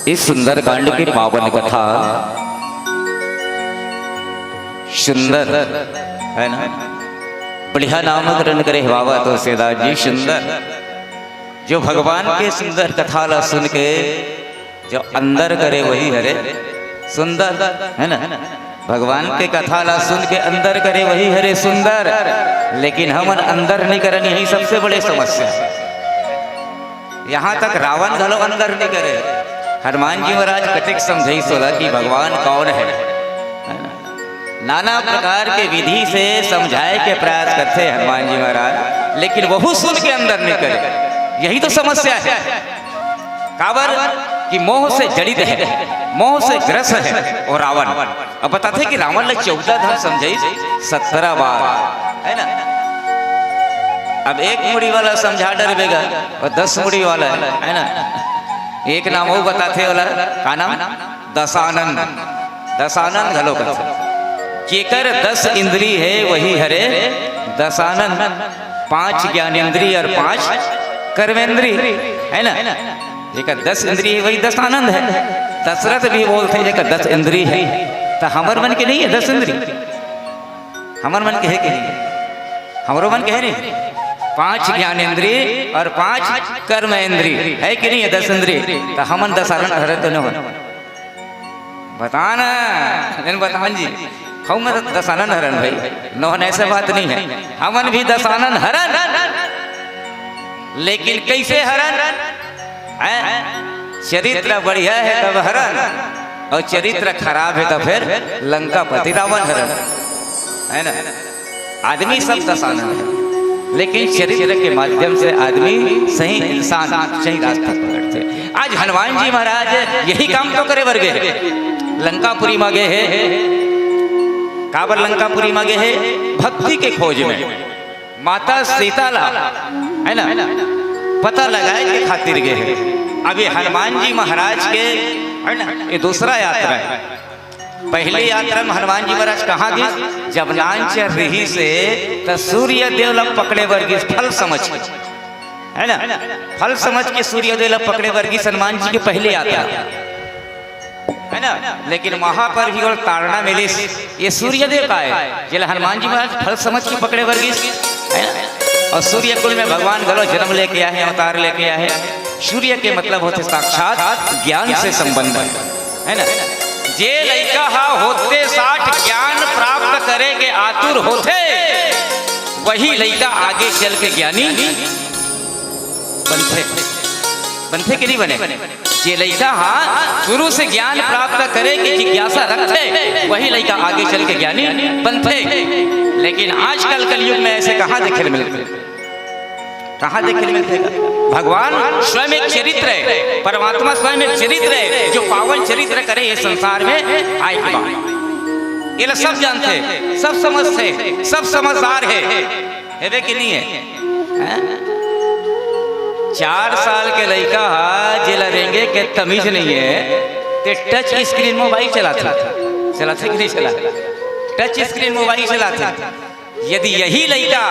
इस सुंदर कांड की पावन कथा सुंदर है ना। बढ़िया नामकरण करे बाबा तो सेदार जी सुंदर। जो भगवान के सुंदर कथा ला सुन के जो अंदर करे वही हरे सुंदर है ना। भगवान के कथा ला सुन के अंदर करे वही हरे सुंदर। लेकिन हम अंदर नहीं करन, यही सबसे बड़े समस्या। यहाँ तक रावण घलो अंदर नहीं करे। हनुमान जी महाराज कटिक समझाई सोला कि भगवान कौन है। नाना प्रकार के विधि से समझाए के प्रयास करते हनुमान जी महाराज, लेकिन वह सुन के अंदर नहीं करे। यही तो समस्या है। काबर कि मोह से जड़ित है, मोह से ग्रस्त है। और रावण अब बताते कि रावण ने 14 धाम समझाई 17 बार है ना। अब एक मुड़ी वाला समझा डरबेगा और 10 मुड़ी वाला है ना। एक नाम वो बताते वाला का नाम दशानंद। दशानंद घलो कहते केकर 10 इंद्री है वही हरे दशानंद। 5 ज्ञानेन्द्री और 5 कर्मेंद्री है ना। एक 10 इंद्री है वही दशानंद है। दशरथ भी बोलते हैं एक 10 इंद्री है। तो हमर मन के नहीं है 10 इंद्री। हमर मन के है कि नहीं? हमरो मन के है नहीं। 5 ज्ञानेन्द्री और 5 कर्मेंद्री है कि नहीं है 10 इंद्री। तो हमन दशानंद हरे तो नहीं हो बताना बतावन जी। हम दशानंद हरण भाई नौन ऐसे बात नहीं है। हमन भी दशानंद हरण, लेकिन कैसे हरण? चरित्र बढ़िया है तब हरण, और चरित्र खराब है तो फिर लंका पति रावण हरण है ना। आदमी सब दशानंद है, लेकिन चरित्र के माध्यम से आदमी सही इंसान सही रास्ता पकड़ते। आज हनुमान जी महाराज यही काम तो करे वर्गे लंकापुरी मांगे है। काबर लंकापुरी मांगे है? भक्ति के खोज में माता सीता ला है ना पता लगाए के खातिर गए है। अब ये हनुमान जी महाराज के है ना ये दूसरा यात्रा है। पहली यात्रा में हनुमान जी महाराज कहाँ गए? जब लांचर रही से तो सूर्य देव ला पकड़े वर्गी फल समझ है ना। फल समझ के सूर्य देव ला पकड़े वर्गी हनुमान जी की पहली यात्रा है ना। लेकिन वहां पर भी और ताड़ना मिली ये सूर्य देव का है जिला हनुमान जी महाराज फल समझ के पकड़े वर्गी है ना। और सूर्य कुल में भगवान गलो जन्म लेके आए हैं, अवतार लेके आए हैं। सूर्य के मतलब होते साक्षात ज्ञान से संबंध है ना। जे लइका हा होते 60 ज्ञान प्राप्त करे के आतुर होते, वही लइका आगे चल के ज्ञानी बनते। बनते कि नहीं बने? जे लइका हा शुरू से ज्ञान प्राप्त करे की जिज्ञासा रखते, वही लइका आगे चल के ज्ञानी बनते। लेकिन आजकल कलयुग में ऐसे कहाँ देखे मिलते? कहाँ देखे मिलते? भगवान स्वयं एक चरित्र है, परमात्मा स्वयं एक चरित्र है जो पावन चरित्र करे ये संसार में आए। ये सब जानते हैं, सब समझते, सब समझदार है कि नहीं है? 4 साल के लड़का जिला रेंगे के तमीज नहीं है ते टच स्क्रीन मोबाइल चलाते कि नहीं चलाते? टच स्क्रीन मोबाइल चलाते। यदि यही लड़का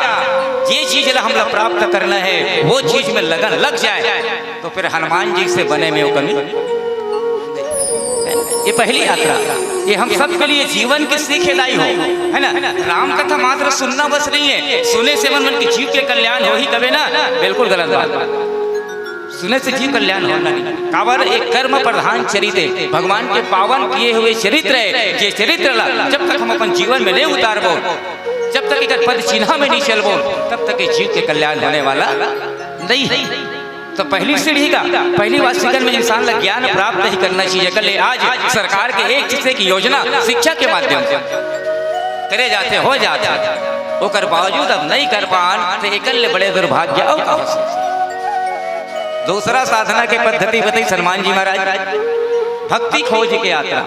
ये चीज हमला प्राप्त करना है वो चीज में लगन लग जाए तो फिर हनुमान जी से बने में वो कमी। ये पहली यात्रा ये हम सब के लिए जीवन की सीखेदाई हो है ना। राम कथा मात्र सुनना बस नहीं है, सुने से मन के जीव के कल्याण हो ही कभी ना। बिल्कुल गलत बात। सुने से जीव कल्याण होना नहीं। काबर एक कर्म प्रधान चरित्र भगवान के पावन किए हुए चरित्र है। ये चरित्र ला जब तक हम अपन जीवन में नहीं उतारबो, जब तक एक पद चिन्ह में नहीं चलबो, तब तक जीव के कल्याण होने वाला नहीं है। तो पहली सीढ़ी का पहली बात सीखन में इंसान ला ज्ञान प्राप्त ही करना चाहिए। कल आज सरकार के एक चीज की योजना शिक्षा के माध्यम से करे जाते हो जाते, ओकर बावजूद अब नहीं कर पान तो एकल बड़े दुर्भाग्य। और दूसरा साधना के पद्धति बताई हनुमान जी महाराज भक्ति खोज के यात्रा।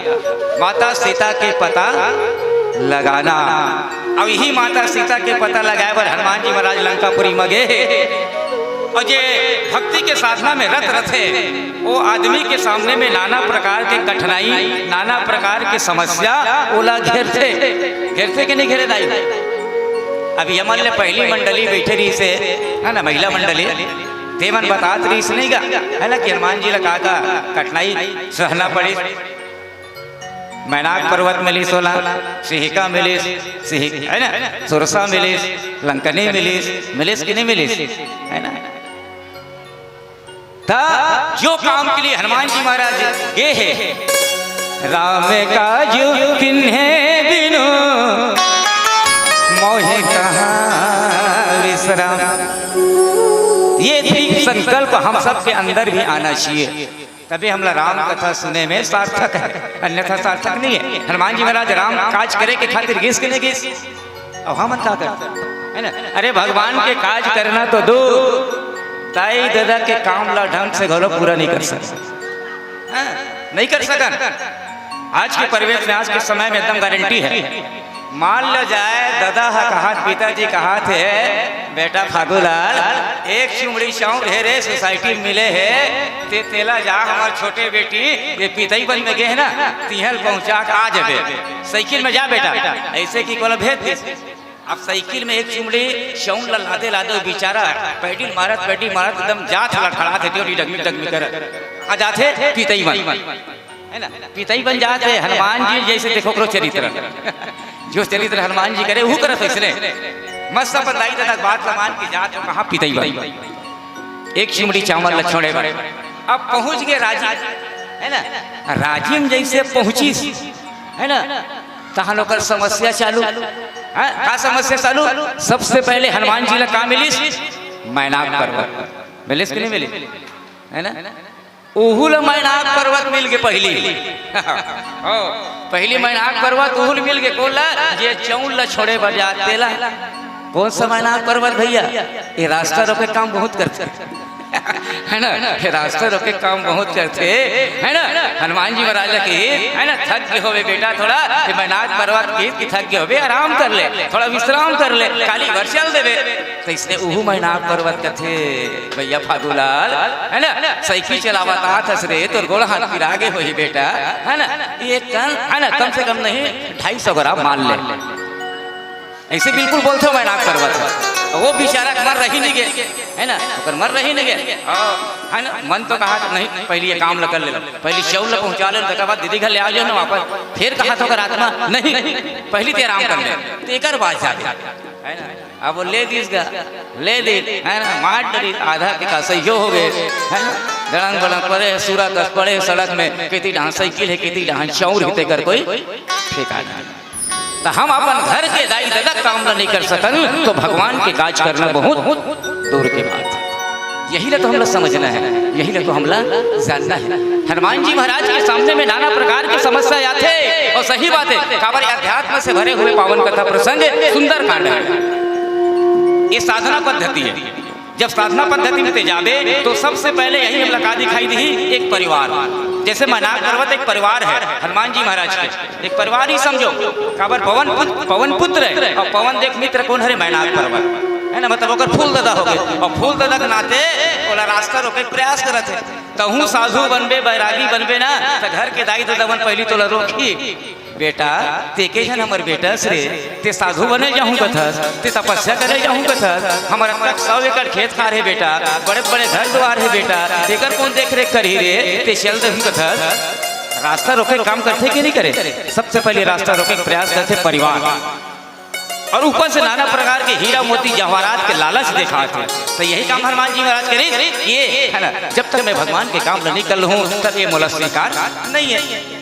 माता सीता के पता लगाना। अब यही माता सीता के पता लगाए पर हनुमान जी महाराज लंकापुरी में गए। और ये भक्ति के साधना में रत रथे वो आदमी के सामने में नाना प्रकार के कठिनाई, नाना प्रकार के समस्या ओला घेरते कि नहीं घेरे दाई? अब यमन ने पहली मंडली बैठे रही से है ना, महिला मंडली देवन बतात रही नहीं गा है ना कि हनुमान जी लगा का कठिनाई सहना पड़ी। मैनाक पर्वत मिली 16, सिहिका मिली है ना, सुरसा मिली, लंकनी मिलिस कि नहीं मिलिस है ना। था जो काम के लिए हनुमान जी महाराज ये है, राम काजू किन्हे बिनु मोहि कहाँ विश्राम। ये दृढ़ संकल्प हम सब के अंदर भी आना चाहिए, तभी हम राम कथा सुने में सार्थक है, अन्यथा सार्थक नहीं है। हनुमान जी महाराज राम काज करे के खातिर घिस के नहीं घिस, अब हम क्या करते है ना। अरे भगवान के काज करना तो दो, ताई दादा के काम ला ढंग से घरों पूरा नहीं कर सकते, नहीं कर सकते। आज के परिवेश में, आज के समय में एकदम गारंटी है। मान लो जाए दादा कहा, पिताजी कहा थे बेटा फागुलाल एक चुमड़ी चाऊ ढेरे सोसाइटी में मिले है, ते तेला जा हमार छोटे बेटी ये पिताई बन में गए है ना, तिहल पहुंचा के आ जाबे, साइकिल में जा बेटा, ऐसे की कोला भेज दे। अब साइकिल में एक चुमड़ी शौन लादे लादे बेचारा पैडिल मारत एकदम जात खड़ा थे, डगमी कर आ जाते पिताई बन है ना, पिताई बन जाते। हनुमान जी जैसे देखो करो चरित्र, जो चरित्र हनुमान जी करे वो करत इसने मस्त बताई दादा बात मान की जात कहाँ पिताई बन एक चिमड़ी चावल लछोड़े बड़े। अब पहुंच गए राजी है ना, राजी में जैसे पहुंची है ना, तहाँ लोग समस्या चालू का समस्या चालू। सबसे पहले हनुमान जी ने कहा मिलिस मैनाक पर्वत, मिलिस कि नहीं मिली है ना, उहुल मैनाक पर्वत मिल गए पहली मैनाक पर्वत उहुल मिल गए। कोला ये चौल छोड़े बजा तेला, कौन सा मैनाक पर्वत भैया, ये रास्ता रोके काम बहुत करते है ना, ये रास्ता रोके काम बहुत करते है ना। हनुमान जी महाराज की है ना, थक गए होवे बेटा थोड़ा मैनाक पर्वत की थक गए होवे, आराम कर ले, थोड़ा विश्राम कर ले, काली घर चल देवे। तो इसने उहू मैनाक पर्वत कथे भैया फागुलाल है ना, साइकिल चलावा था रे तो गोड़ हाथ फिर आगे हो ही बेटा है ना, ये है ना कम से कम नहीं 250 ग्राम मान ले, ऐसे बिल्कुल बोलते हो मैनाक पर्वत। वो बेचारा मर रही नहीं गए है ना, मर रही नहीं गए है ना। मन तो कहा नहीं पहले ये काम कर ले, पहले चौल पहुंचा ले, बाद दीदी घर ले आ जाओ ना वापस, फिर कहा तो कर आत्मा नहीं पहले तो आराम कर ले, तो एक बात है ना। अब वो ले दे है ना, मार डरी आधा के सही हो गए है ना, दड़ंग बड़ंग पड़े सूरा कस पड़े सड़क में, कितनी ढां साइकिल है कितनी ढां चौर हिते कर कोई ठेकाना। तो हम अपन घर के दाई दादा काम नहीं कर सकन, तो भगवान के काज करना बहुत दूर के बात है। यही ले तो हम लोग समझना है, यही ले तो हम लोग जानना है। हनुमान जी महाराज के सामने में नाना प्रकार की समस्या आते और सही बात है, काबर अध्यात्म से भरे हुए पावन कथा प्रसंग सुंदर कांड है। ये साधना पद्धति है। जब साधना पद्धति में जावे तो सबसे पहले यही हम लगा दिखाई दी एक परिवार, जैसे मैनाक पर्वत एक परिवार है हनुमान जी महाराज के, एक परिवार ही समझो। काबर पवन पुत्र है और पवन देख मित्र कौन है, मैनाक पर्वत है ना, मतलब ओकर फूल दादा हो गए, और फूल दादा के नाते ओला रास्ता रोके प्रयास करत है। तहू साधु बनबे बैरागी बनबे ना, तो घर के दाई दादा बन पहली तो रोकी बेटा तेके जन हमर बेटा श्रे ते साधु बने जाऊँ कथस, ते तपस्या करे जाऊँ कथस, हमारा तक 100 एकड़ खेत खार है बेटा, बड़े बड़े घर द्वार है बेटा, तेकर कौन देख रेख करी रे, ते चल दही कथस। रास्ता रोके काम करते कि नहीं करे, सबसे पहले रास्ता रोके प्रयास करते परिवार, और ऊपर से नाना प्रकार के हीरा मोती जवाहरात के लालच दिखाते। तो यही काम हनुमान जी महाराज करें, ये है ना, जब तक मैं भगवान के काम नहीं कर लूँ तब ये मोला स्वीकार नहीं है।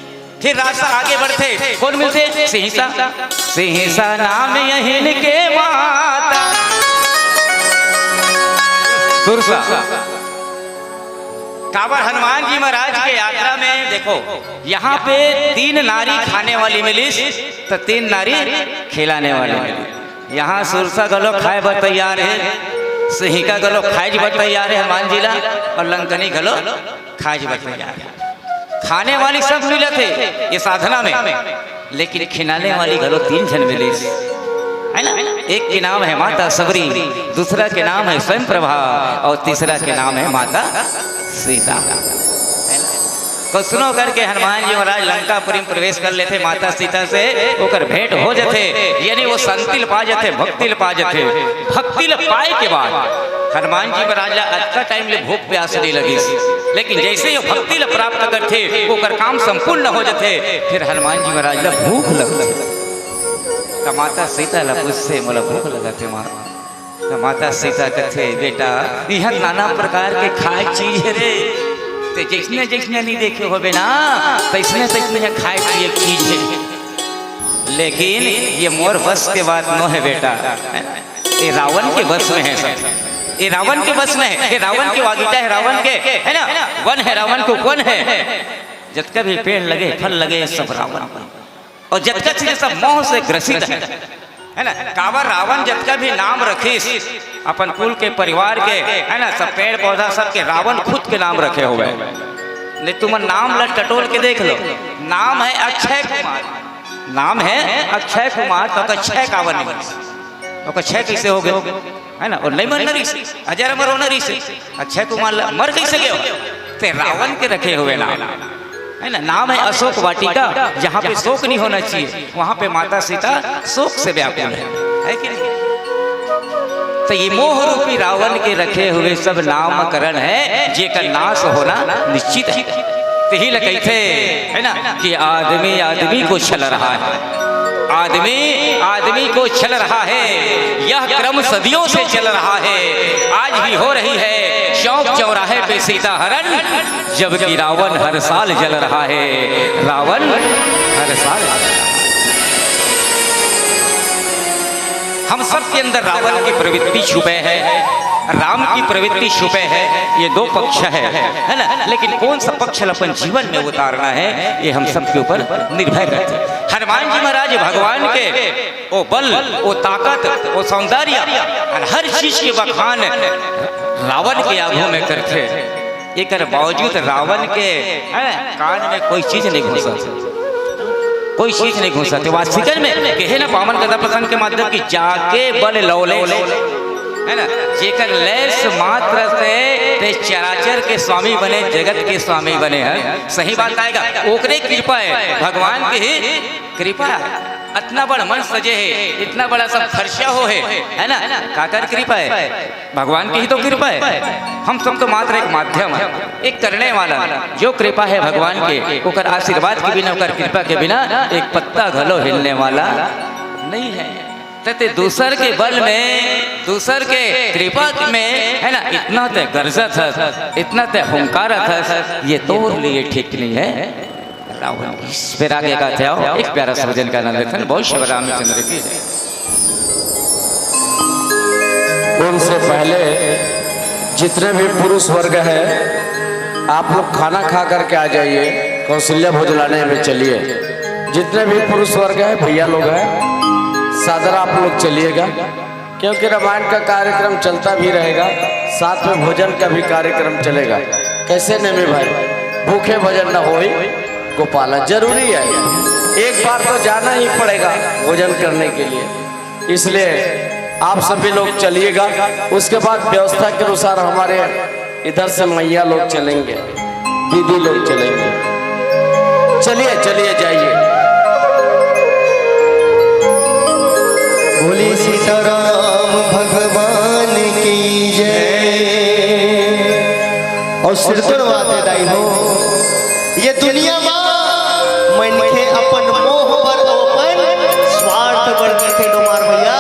फिर रास्ता आगे बढ़ते, कौन मिलते, सिंहसा नाम यहीं के माता सुरसा। काबर हनुमान जी महाराज के यात्रा में देखो, यहाँ पे 3 नारी खाने वाली मिलिस तो 3 नारी खिलाने वाली मिली। यहाँ सुरसा गलो खाए बर तैयार है, सिंहिका गलो खाए बर तैयार है हनुमान जी ला, और लंकनी गलो खाए बर तैयार है। खाने वाली सब मिले थे ये साधना में, लेकिन खिलाने वाली घरों 3 जन मिले है ना। एक के नाम है माता सबरी, दूसरा के नाम है स्वयं प्रभा, और तीसरा के नाम है माता सीता। सुनो करके हनुमान जी महाराज लंकापुरी में प्रवेश कर लेते माता सीता से, ओकर भेंट हो जाते, यानी वो संतिल पा जाते, भक्तिल पा जाते। भक्तिल पाए के बाद हनुमान जी महाराज अच्छा टाइम ले भूख प्यास नहीं लगी, लेकिन जैसे ही भक्ति ला प्राप्त करते वो कर काम संपूर्ण हो जाते, फिर हनुमान जी महाराज ला भूख लगते। तो माता सीता ला पूछते मोला भूख लगते माँ। तो माता सीता कहते बेटा यह नाना प्रकार के खाए चीज है रे, तो जैसने जैसने नहीं देखे हो ना तैसने तैसने खाए पिए चीज है, लेकिन ये मोर बस के बात न है बेटा, ये रावण के बस में है सब, ये रावण के बस में है, ये रावण के वागीटा है, रावण के है ना वन है, रावण को वन है। जतका भी पेड़ लगे फल लगे सब रावण, और जतका चीज सब मोह से ग्रसित है ना। कावर रावण जतका भी नाम रखीस अपन कुल के परिवार के है ना, सब पेड़ पौधा सब के रावण खुद के नाम रखे हुए। नहीं तुम नाम ला टटोल के देख लो, नाम है अक्षय कुमार, नाम है अक्षय कुमार, तो अक्षय कावर नहीं, तो अक्षय कैसे हो गए है ना, और नहीं मर नरी से हजार मरो नरी से अक्षय कुमार मर कैसे गए, ते रावण के रखे हुए नाम है ना। नाम है अशोक वाटिका, जहाँ पे शोक नहीं होना चाहिए वहाँ पे माता सीता शोक से व्याकुल है कि नहीं। तो ये मोह रूपी रावण के रखे हुए सब नामकरण है, जेकर नाश होना निश्चित है। तो ही कहते है ना कि आदमी आदमी को छल रहा है, आदमी आदमी को छल रहा है, यह क्रम सदियों से चल रहा है, आज भी हो रही है चौक चौराहे पे सीता हरण, जबकि रावण हर साल जल रहा है, रावण हर साल। हम सब के अंदर रावण की प्रवृत्ति छुपे है, राम की प्रवृत्ति छुपे है, ये दो पक्ष है ना, लेकिन कौन सा पक्ष अपन जीवन में उतारना है ये हम सब के ऊपर निर्भर करते हैं। हनुमान जी महाराज भगवान के वो बल, वो ताकत, वो सौंदर्य और हर चीज के बखान रावण के आगू में करते, एक बावजूद रावण के कान में कोई चीज नहीं घुसा, कोई चीज नहीं घुसा। वास्तविक में कहे ना पावन कथा प्रसंग के माध्यम की जाके बल लौले है ना, जेकर लेस मात्र से ते चराचर के स्वामी बने, जगत के स्वामी बने हैं। सही बात आएगा, ओकरे कृपा है, भगवान की ही कृपा है। इतना बड़ा मन सजे है, इतना बड़ा सब खर्चा हो है ना, काकर कृपा है, भगवान की ही तो कृपा है। हम सब तो मात्र एक माध्यम है, एक करने वाला, जो कृपा है भगवान के, ओकर आशीर्वाद के बिना, ओकर कृपा के बिना एक पत्ता घलो हिलने वाला नहीं है। ते दूसर के बल में, दूसर के कृपा में है ना, इतना ते गर्जत है, इतना ते हुंकार है, ये तो लिए ठीक नहीं है रावण। फिर आगे का थे एक प्यारा सृजन का नाम लेते हैं, बहुत शिव रामचंद्र की। उनसे पहले जितने भी पुरुष वर्ग है आप लोग खाना खा करके आ जाइए, कौशल्या भोजनालय में चलिए। जितने भी पुरुष वर्ग है भैया लोग हैं सादर आप लोग चलिएगा, क्योंकि रामायण का कार्यक्रम चलता भी रहेगा, साथ में भोजन का भी कार्यक्रम चलेगा। कैसे नेमी भाई, भूखे भोजन न होई गोपाला, जरूरी है, एक बार तो जाना ही पड़ेगा भोजन करने के लिए, इसलिए आप सभी लोग चलिएगा। उसके बाद व्यवस्था के अनुसार हमारे इधर से मैया लोग चलेंगे, दीदी लोग चलेंगे। चलिए चलिए जाइए। बोले सीताराम भगवान की जय। और सिर तुरवाते दाई हो, ये दुनिया में मनखे अपन मोह पर अपन स्वार्थ बढ़ थे डोमार भैया।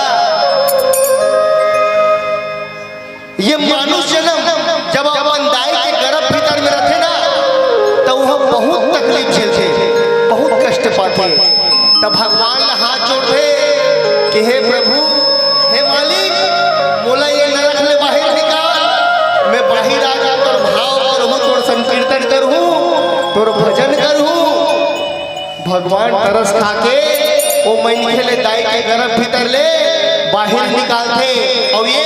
ये मानुष्य जन्म जब अपन दाई के गर्भ भीतर में रहते ना, तो वह बहुत तकलीफ झेलते, बहुत कष्ट पाते, तब भगवान हाथ जोड़ते कि हे प्रभु, हे मालिक, मोला ये नरक ले बाहर निकाल, मैं बाहर आ जा तोर भाव करूँ, तोर संकीर्तन करूँ, तोर भजन करूँ। भगवान तरस खा के वो मनखे ले दाई के गर्भ भीतर ले बाहर निकालते और ये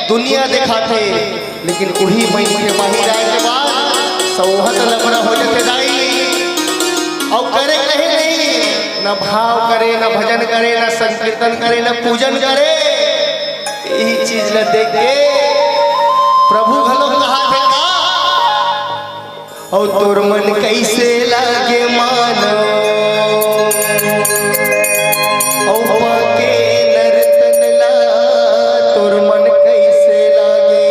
दुनिया दिखाते, लेकिन वही मनखे बाहर आए के बाद सौहत लबड़ा हो जाते दाई, और करे कहीं नहीं, न भाव करे, न भजन करे, न संकीर्तन करे, न पूजन करे। यही चीज ल देख के प्रभु घलो कहा थे का, और तोर मन कैसे लागे मानो, और के नर्तन ला तोर मन कैसे लागे।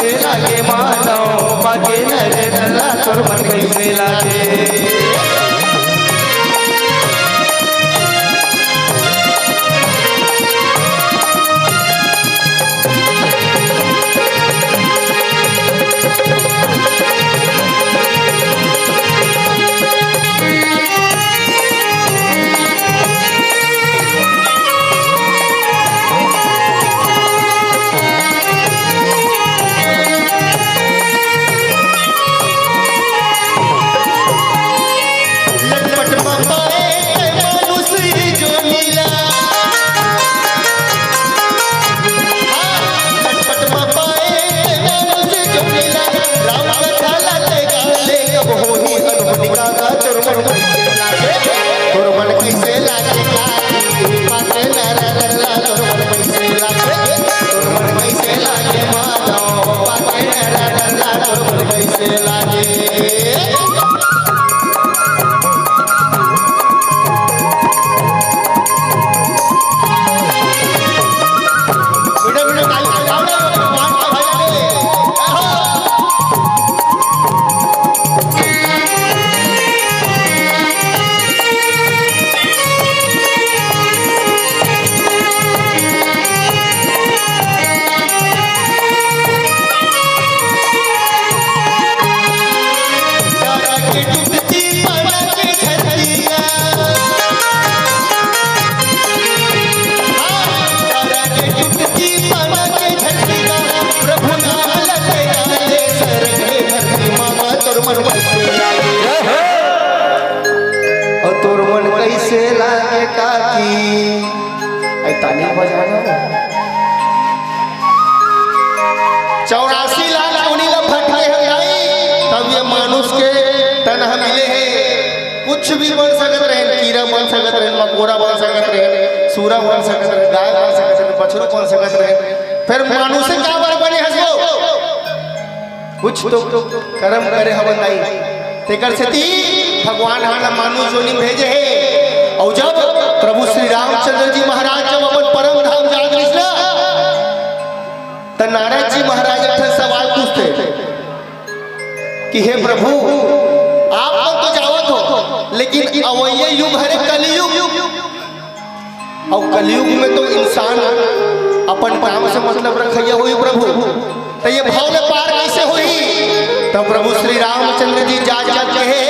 कैसे लागे मानव बाके नरे नल्ला तोर मन कैसे लागे तोर मन कैसे लागे काकी आई ताली बजाना 84 लाख उन्हीं ला फटके हैं तब ये मानुष के तनह मिले हैं कुछ भी बन सकत रहे कीड़ा बन सकत रहे मकोड़ा बन सकत रहे सूरा बन सकत रहे गाय बन सकत रहे बछरू बन सकत रहे फिर मानुष का बर बने हसो कुछ तो कर्म करे हवन नहीं तेकर से ती भगवान हाला मानुष जोनी भेजे है और जब प्रभु श्री रामचंद्र जी महाराज जब अपन परम धाम जात कृष्ण त नारद जी महाराज एक सवाल पूछते कि हे प्रभु आप तो जावत हो लेकिन अवैये युग हरे कलयुग और कलयुग में तो इंसान अपन काम से मतलब रखिए हुई प्रभु तो ये भाव में पार कैसे हुई तो प्रभु श्री रामचंद्र जी जा कहे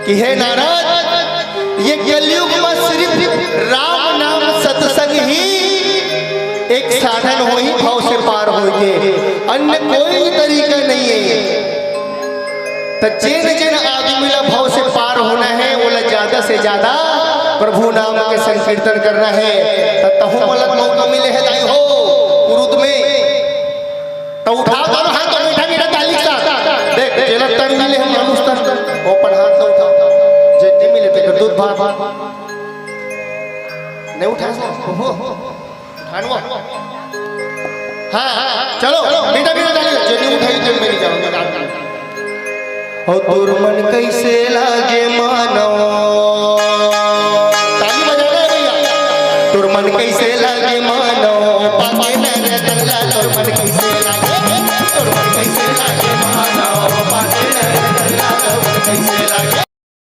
कि हे नारद ये कलयुग में सिर्फ राम नाम सत्संग ही एक साधन हो ही भाव से पार होगे अन्य कोई तरीका नहीं है तो जिन जिन आदमी ला भाव से पार होना है वो ज्यादा से ज्यादा प्रभु नाम के संकीर्तन करना है तहु मलक मौका मिले है लाई हो कुरुद में तो उठा दो हाथ तो मीठा मीठा ताली के साथ देख जेला तन मिले हम मानुष तन ओपन हाथ से उठा जे नहीं मिले तो दूध भात नहीं उठा उठानवा हां चलो मीठा मीठा ताली जे नहीं उठाई तो मेरी जाओ हो तोर मन कैसे लागे